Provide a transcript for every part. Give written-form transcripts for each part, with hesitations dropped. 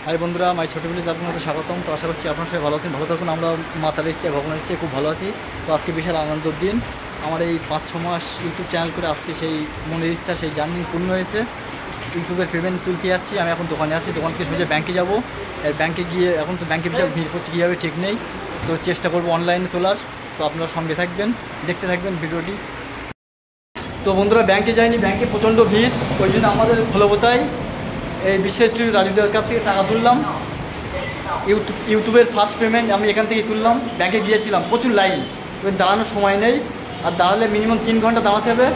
High বন্ধুরা, মাই ছোটো village আপনাদের স্বাগতম। তো আশা করছি আপনারা সবাই ভালো আছেন, ভালো থাকুন। আমরা মাতার ইচ্ছে ভগবানের ইচ্ছে খুব ভালো আছি। তো আজকে বিশাল আনন্দের দিন। আমার এই 5-6 মাস ইউটিউব চ্যানেল করে আজকে সেই মনের ইচ্ছা, সেই জার্নি পূর্ণ হয়েছে। ইউটিউবের পেমেন্ট তুলতে যাচ্ছি। আমি এখন দোকানে আছি, দোকান থেকে সোজা ব্যাংকে যাবো। ব্যাংকে গিয়ে এখন তো ব্যাংকে বিশাল ভিড় করছে, কীভাবে ঠিক নেই। তো চেষ্টা করবো অনলাইনে তোলার। তো আপনারা সঙ্গে থাকবেন, দেখতে থাকবেন ভিডিওটি। তো বন্ধুরা, ব্যাংকে যাইনি, ব্যাংকে প্রচণ্ড ভিড়। ওই জন্য আমাদের খোলবতায় এই বিশেষ রাজুদের কাছ থেকে টাকা তুললাম। ইউটিউবের ফার্স্ট পেমেন্ট আমি এখান থেকেই তুললাম। ব্যাংকে গিয়েছিলাম, প্রচুর লাইন, ওই দাঁড়ানোর সময় নেই। আর দাঁড়ালে মিনিমাম 3 ঘন্টা দাঁড়াতে হবে।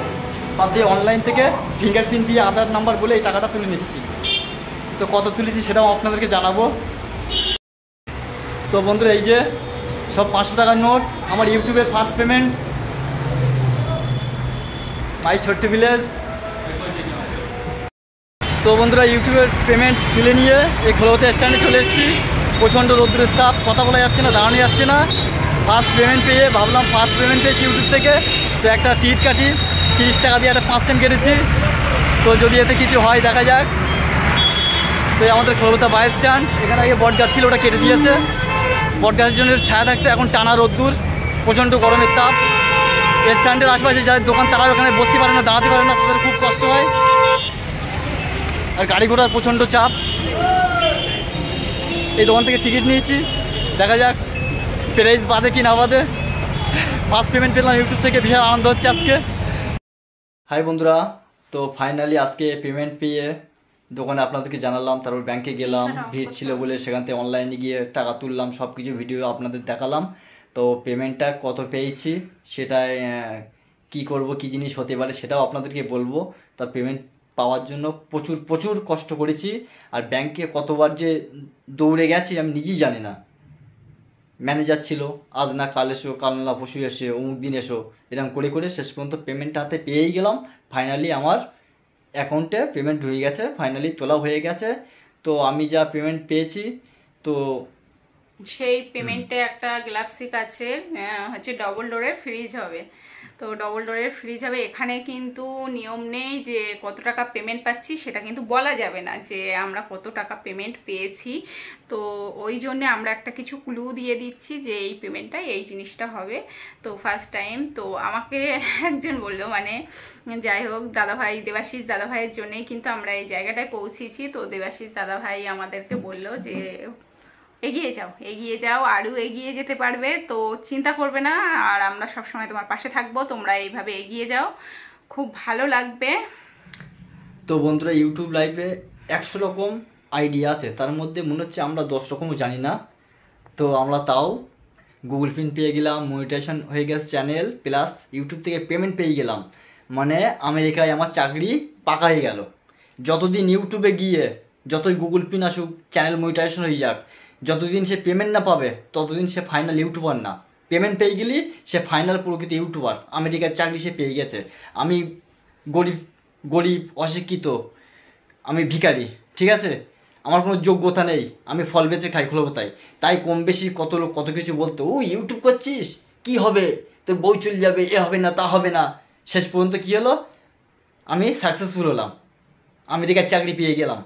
বাদ দিয়ে অনলাইন থেকে ফিঙ্গারপ্রিন্ট দিয়ে আধার নাম্বার বলে এই টাকাটা তুলে নিচ্ছি। তো কত তুলেছি সেটাও আপনাদেরকে জানাবো। তো বন্ধুরা, এই যে সব 500 টাকার নোট, আমার ইউটিউবের ফার্স্ট পেমেন্ট, মাই ছোট্ট ভিলেজ। তো বন্ধুরা, ইউটিউবের পেমেন্ট তুলে নিয়ে এই খোলবতা স্ট্যান্ডে চলে এসেছি। প্রচণ্ড রৌদ্রের তাপ, কথা বলা যাচ্ছে না, দাঁড়ানো যাচ্ছে না। ফার্স্ট পেমেন্ট পেয়ে ভাবলাম ফার্স্ট পেমেন্ট পেয়েছি ইউটিউব থেকে, তো একটা টিকিট কাটি। 30 টাকা দিয়ে একটা 5 সেন্ট কেটেছি। তো যদি এতে কিছু হয় দেখা যাক। তো আমাদের খোলবতা বাস স্ট্যান্ড, এখানে আগে বট গাছ ছিল, ওটা কেটে দিয়েছে। বট গাছের জন্য ছায়া থাকতো, এখন টানা রোদ্দুর, প্রচণ্ড গরমের তাপ। এই স্ট্যান্ডের আশেপাশে যাদের দোকান তারাও এখানে বসতে পারে না, দাঁড়াতে পারে না, তাদের খুব কষ্ট হয়। আর গাড়ি ঘোড়ার প্রচণ্ড চাপ। এই দোকান থেকে টিকিট নিয়েছি, দেখা যাক প্রাইস বাদে কি না বাদে। ফার্স্ট পেমেন্ট পেলাম ইউটিউব থেকে, বিশাল আনন্দ হচ্ছে আজকে। হাই বন্ধুরা, তো ফাইনালি আজকে পেমেন্ট পেয়ে দোকানে আপনাদেরকে জানালাম, তারপর ব্যাংকে গেলাম, ভিড় ছিল বলে সেখান থেকে অনলাইনে গিয়ে টাকা তুললাম, সব কিছু ভিডিও আপনাদের দেখালাম। তো পেমেন্টটা কত পেয়েছি সেটাই কি করব, কি জিনিস হতে পারে সেটাও আপনাদেরকে বলবো। তা পেমেন্ট পাওয়ার জন্য প্রচুর প্রচুর কষ্ট করেছি। আর ব্যাংকে কতবার যে দৌড়ে গেছি আমি নিজেই জানি না। ম্যানেজার ছিল, আজ না কাল এসো, কাল না পরশু এসে, অমুক দিন এসো, এরকম করে করে শেষ পর্যন্ত পেমেন্টটা হাতে পেয়েই গেলাম। ফাইনালি আমার অ্যাকাউন্টে পেমেন্ট হয়ে গেছে, ফাইনালি তোলা হয়ে গেছে। তো আমি যা পেমেন্ট পেয়েছি, তো সেই পেমেন্টে একটা গ্লাপসিক আছে, হচ্ছে ডবল ডোরের ফ্রিজ হবে। তো ডবল ডোরের ফ্রিজ হবে। এখানে কিন্তু নিয়ম নেই যে কত টাকা পেমেন্ট পাচ্ছি, সেটা কিন্তু বলা যাবে না যে আমরা কত টাকা পেমেন্ট পেয়েছি। তো ওই জন্যে আমরা একটা কিছু ক্লু দিয়ে দিচ্ছি যে এই পেমেন্টটা এই জিনিসটা হবে। তো ফার্স্ট টাইম তো আমাকে একজন বললো, মানে যাই হোক, দাদাভাই, দেবাশিস দাদাভাইয়ের জন্যেই কিন্তু আমরা এই জায়গাটায় পৌঁছেছি। তো দেবাশিস দাদাভাই আমাদেরকে বললো যে এগিয়ে যাও, এগিয়ে যাও, আরও এগিয়ে যেতে পারবে, তো চিন্তা করবে না, আর আমরা সবসময় তোমার পাশে থাকবো, তোমরা এইভাবে এগিয়ে যাও, খুব ভালো লাগবে। তো বন্ধুরা, ইউটিউব লাইভে 100 রকম আইডিয়া আছে, তার মধ্যে মনে হচ্ছে আমরা 10 রকমও জানি না। তো আমরা তাও গুগল পিন পেয়ে গেলাম, মনিটাইজেশন হয়ে গেছে চ্যানেল, প্লাস ইউটিউব থেকে পেমেন্ট পেয়ে গেলাম। মানে আমেরিকায় আমার চাকরি পাকা হয়ে গেল। যতদিন ইউটিউবে গিয়ে যতই গুগল পিন আসুক, চ্যানেল মনিটাইজেশন হয়ে যাক, যতদিন সে পেমেন্ট না পাবে ততদিন সে ফাইনাল ইউটিউবার না। পেমেন্ট পেয়ে গেলি সে ফাইনাল প্রকৃত ইউটিউবার। আমেরিকার চাকরি সে পেয়ে গেছে। আমি গরিব গরিব অশিক্ষিত, আমি ভিখারি, ঠিক আছে, আমার কোনো যোগ্যতা নেই, আমি ফল বেচে খাই খোলবতাই। তাই কম বেশি কত লোক কত কিছু বলতো, ও ইউটিউব করছিস, কি হবে, তোর বই চলে যাবে, এ হবে না তা হবে না। শেষ পর্যন্ত কী হলো, আমি সাকসেসফুল হলাম, আমেরিকার চাকরি পেয়ে গেলাম।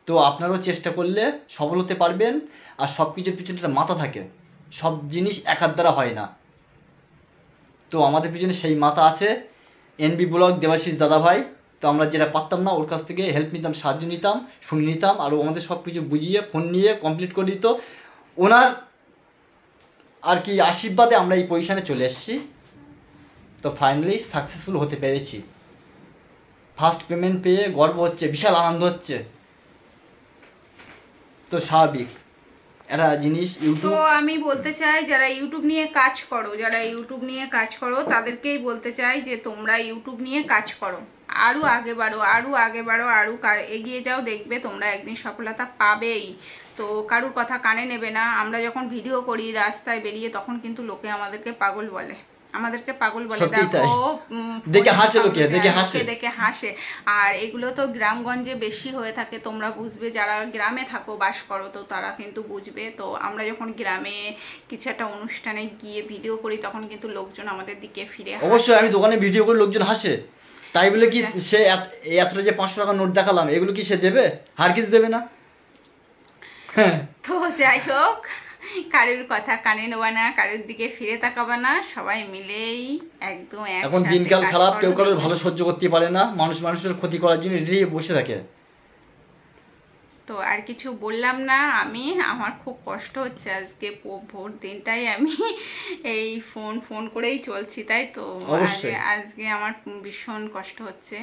তো আপনারাও চেষ্টা করলে সফল হতে পারবেন। আর সব কিছুর পিছনে একটা মাথা থাকে, সব জিনিস একার দ্বারা হয় না। তো আমাদের পিছনে সেই মাথা আছে, এনবি ব্লগ দেবাশিস দাদাভাই। তো আমরা যেটা পারতাম না ওর কাছ থেকে হেল্প নিতাম, সাহায্য নিতাম, শুনে নিতাম, আর আমাদের সব কিছু বুঝিয়ে ফোন নিয়ে কমপ্লিট করে দিত। ওনার আর কি আশীর্বাদে আমরা এই পজিশানে চলে এসেছি। তো ফাইনালি সাকসেসফুল হতে পেরেছি। ফার্স্ট পেমেন্ট পেয়ে গর্ব হচ্ছে, বিশাল আনন্দ হচ্ছে। তো স্বাভাবিক একটা জিনিস ইউটিউব। তো আমি বলতে চাই, যারা ইউটিউব নিয়ে কাজ করো, তাদেরকেই বলতে চাই যে তোমরা ইউটিউব নিয়ে কাজ করো, আরও আগে বাড়ো, আরও এগিয়ে যাও, দেখবে তোমরা একদিন সফলতা পাবেই। তো কারুর কথা কানে নেবে না। আমরা যখন ভিডিও করি রাস্তায় বেরিয়ে, তখন কিন্তু লোকে আমাদেরকে পাগল বলে, দেখো দেখে হাসে। আর এগুলো তো গ্রামগঞ্জে বেশি হয়ে থাকে, তোমরা বুঝবে, যারা গ্রামে থাকো, বাস করো, তো তারা কিন্তু বুঝবে। তো আমরা যখন গ্রামে কিছু একটা অনুষ্ঠানে গিয়ে ভিডিও করি, তখন কিন্তু লোকজন আমাদের দিকে ফিরে হাসে। অবশ্যই আমি দোকানে ভিডিও করে লোকজন হাসে, তাই বলে কি সে এত যে 500 টাকা নোট দেখালাম এগুলো কি সে দেবে? হারগিজ দেবে না। তো যাই হোক, কারোর কথা কানে নেবা না, কারোর দিকে ফিরে তাকাবা না, সবাই মিলেই একদম এখন দিনকাল খারাপ, কেউ কারোর ভালো সহ্য করতে পারে না, মানুষ মানুষের ক্ষতি করার জন্য রেডি বসে থাকে। তো আর কিছু বললাম না আমি, আমার খুব কষ্ট হচ্ছে আজকে ভোর দিনটাই আমি এই ফোন করেই চলছি, তাই তো আজকে আমার ভীষণ কষ্ট হচ্ছে।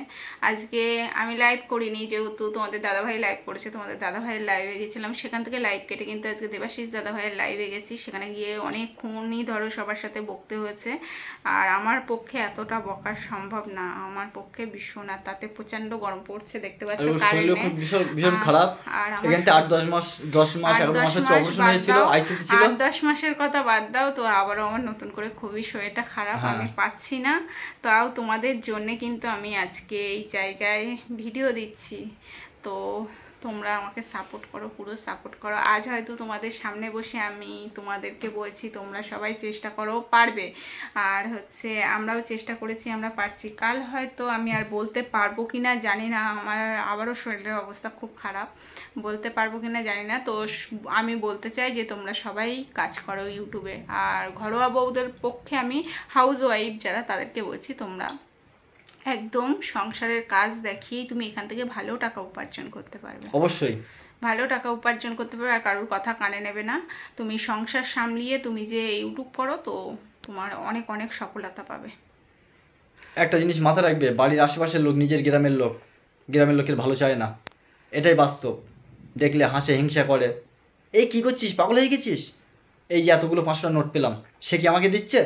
আজকে আমি লাইভ করিনি, যেহেতু তোমাদের দাদাভাই লাইভ করেছে, তোমাদের দাদাভাইয়ের লাইভে গেছিলাম, সেখান থেকে লাইভ কেটে কিন্তু আজকে দেবাশিস দাদাভাইয়ের লাইভে গেছি। সেখানে গিয়ে অনেকক্ষণই ধরো সবার সাথে বকতে হয়েছে, আর আমার পক্ষে এতটা বকা সম্ভব না, আমার পক্ষে ভীষণ। আর তাতে প্রচন্ড গরম পড়ছে, দেখতে পাচ্ছ কারেন্টে ভীষণ খারাপ। আর এখানে 8-10 মাস 11 মাস হচ্ছে অপারেশন হয়েছিল, আইসিইউ ছিল। 8-10 মাসের কথা বাদ দাও, তো আবারও আমার নতুন করে খুবই শরীরটা খারাপ, আমি পাচ্ছি না। তাও তোমাদের জন্য কিন্তু আমি আজকে এই জায়গায় ভিডিও দিচ্ছি, তো তোমরা আমাকে সাপোর্ট করো, পুরো সাপোর্ট করো। আজ হয়তো তোমাদের সামনে বসে আমি তোমাদেরকে বলছি, তোমরা সবাই চেষ্টা করো, পারবে। আর হচ্ছে আমরাও চেষ্টা করেছি, আমরা পারছি। কাল হয়তো আমি আর বলতে পারবো কিনা জানি না, আমার আবারও শরীরের অবস্থা খুব খারাপ, বলতে পারবো কিনা জানি না। তো আমি বলতে চাই যে তোমরা সবাই কাজ করো ইউটিউবে। আর ঘরোয়া বউদের পক্ষে আমি, হাউস ওয়াইফ যারা, তাদেরকে বলছি তোমরা একদম সংসারের কাজ দেখিয়ে তুমি এখান থেকে ভালো টাকা উপার্জন করতে পারবে, অবশ্যই ভালো টাকা উপার্জন করতে পারবে। আর কারোর কথা কানে নেবে না, তুমি সংসার সামলিয়ে তুমি যে ইউটিউব করো, তো তোমার অনেক অনেক সফলতা পাবে। একটা জিনিস মাথায় রাখবে, বাড়ির আশেপাশের লোক নিজের গ্রামের লোকের ভালো চায় না, এটাই বাস্তব। দেখলে হাসে, হিংসা করে, এই কি করছিস, পাগল হয়ে গেছিস, এই যে এতগুলো 500 নোট পেলাম, সে কি আমাকে দিচ্ছে?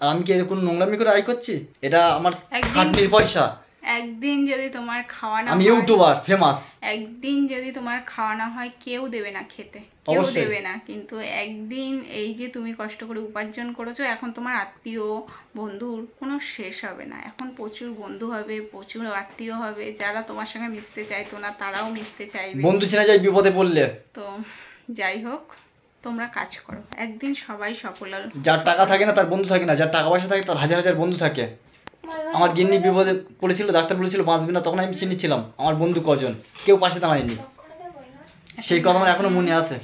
আর আমি কি এরকম নোংরামি করে আয় করছি? এটা আমার খাটনির পয়সা। একদিন যদি তোমার খাওয়ানো, আমি ইউটিউবার ফেমাস, একদিন যদি তোমার খাওয়ানো হয়, কেউ দেবে না খেতে, কেউ দেবে না। কিন্তু একদিন এই যে তুমি কষ্ট করে উপার্জন করেছো, এখন তোমার আত্মীয় বন্ধুর কোনো শেষ হবে না। এখন প্রচুর বন্ধু হবে, প্রচুর আত্মীয় হবে, যারা তোমার সঙ্গে মিশতে চাইতো না তারাও মিশতে চাইবে, বন্ধু চেনা যায় বিপদে পড়লে। তো যাই হোক, তোমরা কাজ করো, একদিন সবাই সফল হবে। যার টাকা থাকে না তার বন্ধু থাকে না, যার টাকা পয়সা থাকে তার হাজার হাজার বন্ধু থাকে। আমার গিন্নি বিপদে পড়েছিল, ডাক্তার বলেছিল বাঁচবে না, তখন আমি চিনিছিলাম আমার বন্ধু কজন, কেউ পাশে দাঁড়ায়নি, সেই কথা আমার এখনো মনে আছে।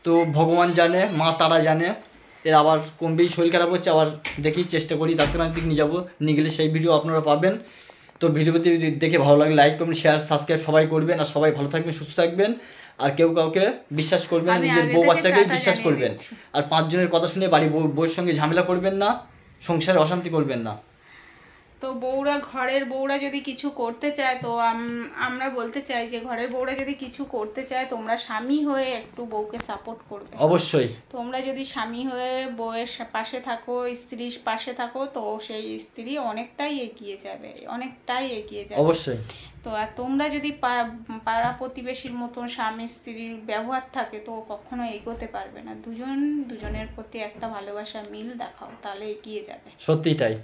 তো ভগবান জানে, মা তারা জানে, এর আবার কমবেই শরীর খারাপ হচ্ছে, আবার দেখি চেষ্টা করি ডাক্তারের দিকে নিয়ে যাবো, নিয়ে গেলে সেই ভিডিও আপনারা পাবেন। তো ভিডিওটি দেখে ভালো লাগলে লাইক কমেন্ট শেয়ার সাবস্ক্রাইব সবাই করবেন, আর সবাই ভালো থাকবেন, সুস্থ থাকবেন। আর কেউ কাউকে বিশ্বাস করবেন না, নিজের বউ বাচ্চাকে বিশ্বাস করবেন। আর 5 জনের কথা শুনে বাড়ি বউয়ের সঙ্গে ঝামেলা করবেন না, সংসারে অশান্তি করবেন না। তো বউরা, ঘরের বউরা যদি কিছু করতে চায়, তো আমরা বলতে চাই যে ঘরের বউরা যদি কিছু করতে চায়, তোমরা স্বামী হয়ে একটু বউকে সাপোর্ট করবে। অবশ্যই তোমরা যদি স্বামী হয়ে বউয়ের পাশে থাকো, স্ত্রীর পাশে থাকো, তো সেই স্ত্রী অনেকটাই এগিয়ে যাবে, অনেকটাই এগিয়ে যাবে। অবশ্যই। তো আর তোমরা যদি পাড়া প্রতিবেশীর মতন স্বামী স্ত্রীর ব্যবহার থাকে, তো কখনো এগোতে পারবে না। দুজনের প্রতি একটা ভালোবাসা মিল দেখাও, তাহলে এগিয়ে যাবে। সত্যিই তাই,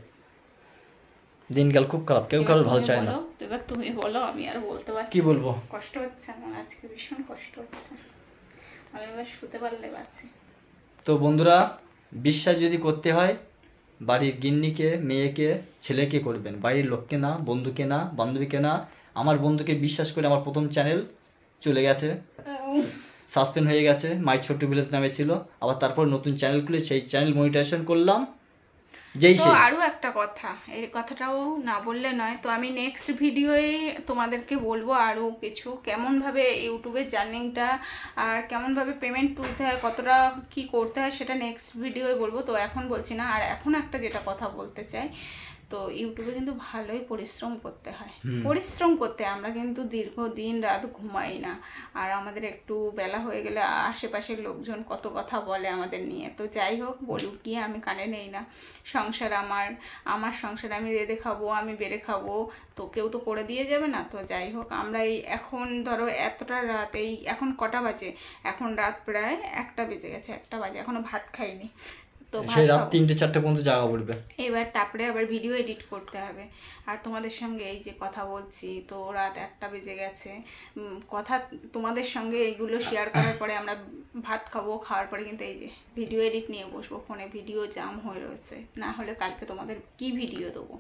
দিনকাল খুব খারাপ, কেউ কারোর ভালো চায় না। এবার তুমি বলো, আমি আর বলতে পারছি কি বলবো। কষ্ট হচ্ছে আমার আজকে, ভীষণ কষ্ট হচ্ছে, আমি এবার শুতে পারলে বাঁচি। তো বন্ধুরা, বিশ্বাস যদি করতে হয়, বাড়ির গিন্নিকে, মেয়েকে, ছেলেকে করবেন, বাড়ির লোককে না, বন্ধুকে না, বান্ধবীকে না। আমার বন্ধুকে বিশ্বাস করে আমার প্রথম চ্যানেল চলে গেছে, সাসপেন্ড হয়ে গেছে, মাই ছোট্ট ভিলেজ নামে ছিল, আবার তারপর নতুন চ্যানেল খুলে সেই চ্যানেল মনিটাইজেশন করলাম। তো আরও একটা কথা, এই কথাটাও না বললে নয়, তো আমি নেক্সট ভিডিওয়ে তোমাদেরকে বলবো আরও কিছু, কেমনভাবে ইউটিউবের জার্নিংটা আর কেমনভাবে পেমেন্ট তুলতে হয়, কতটা কি করতে হয়, সেটা নেক্সট ভিডিওয়ে বলবো, তো এখন বলছি না। আর এখন একটা যেটা কথা বলতে চাই, তো ইউটিউবে কিন্তু ভালোই পরিশ্রম করতে হয়, পরিশ্রম করতে আমরা কিন্তু দীর্ঘদিন রাত ঘুমাই না। আর আমাদের একটু বেলা হয়ে গেলে আশেপাশের লোকজন কত কথা বলে আমাদের নিয়ে, তো যাই হোক, বলুক গিয়ে, আমি কানে নেই না। সংসার আমার সংসার আমি রেঁধে খাবো, আমি বেড়ে খাবো, তো কেউ তো করে দিয়ে যাবে না। তো যাই হোক, আমরা এই এখন ধরো এতটা রাত, এই এখন কটা বাজে, এখন রাত প্রায় 1টা বেজে গেছে, 1টা বাজে, এখনো ভাত খাইনি। তো সেই রাত 3টে-4টে পর্যন্ত জাগা পড়বে, এবার তারপরে আবার ভিডিও এডিট করতে হবে। আর তোমাদের সঙ্গে এই যে কথা বলছি, তো রাত 1টা বেজে গেছে, কথা তোমাদের সঙ্গে এইগুলো শেয়ার করার পরে আমরা ভাত খাবো, খাওয়ার পরে কিন্তু এই যে ভিডিও এডিট নিয়ে বসবো, ফোনে ভিডিও জাম হয়ে রয়েছে, না হলে কালকে তোমাদের কি ভিডিও দেবো।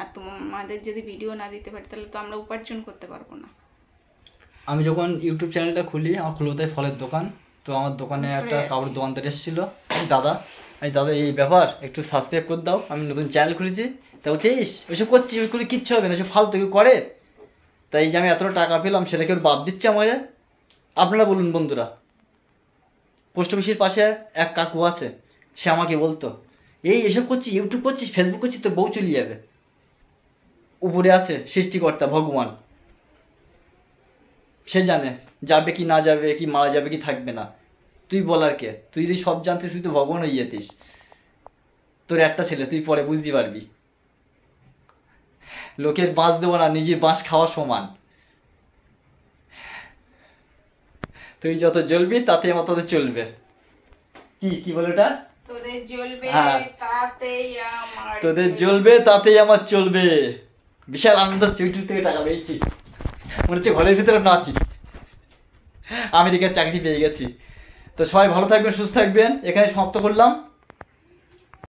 আর তোমাদের যদি ভিডিও না দিতে পারি, তাহলে তো আমরা উপার্জন করতে পারবো না। আমি যখন ইউটিউব চ্যানেলটা খুলি, আমার খুলতায় ফলের দোকান, তো আমার দোকানে একটা যাচ্ছি। কাপড় দোকানদার এসেছিলো, দাদা এই ব্যাপার একটু সাবস্ক্রাইব করে দাও, আমি নতুন চ্যানেল খুলেছি। তা বলছে ইস ওইসব করছি, ওই করে কিচ্ছু হবে না, ওইসব ফালতু কেউ করে। তাই যে আমি এতটা টাকা পেলাম সেটাকে ওর বাদ দিচ্ছে আমাকে। আপনারা বলুন বন্ধুরা, পোস্ট অফিসের পাশে এক কাকু আছে, সে আমাকে বলতো এসব করছিস, ইউটিউব করছিস, ফেসবুক করছিস, তোর বউ চলে যাবে। উপরে আছে সৃষ্টিকর্তা ভগবান, সে জানে যাবে কি না যাবে, কি মারা যাবে কি থাকবে না। তুই বলার কে? তুই যদি সব জানতিস তুই তো ভগবান হয়ে যেতিস। তোর একটা ছেলে, তুই পরে বুঝতে পারবি। লোকের বাঁশ দেবো না, নিজের বাঁশ খাওয়া সমান। তুই যত জ্বলবি তাতে আমার তত চলবে। কি বলে ওটা? তোদের জ্বলবে হ্যাঁ। তাতেই আমার তোদের জ্বলবে তাতেই আমার চলবে। বিশাল আনন্দ হচ্ছে, ইউটিউব থেকে টাকা পেয়েছি, মনে হচ্ছে ঘরের ভিতরে নাচি, আমেরিকার চাকরি পেয়ে গেছি। তো সবাই ভালো থাকবেন, সুস্থ থাকবেন, এখানে সমাপ্ত করলাম।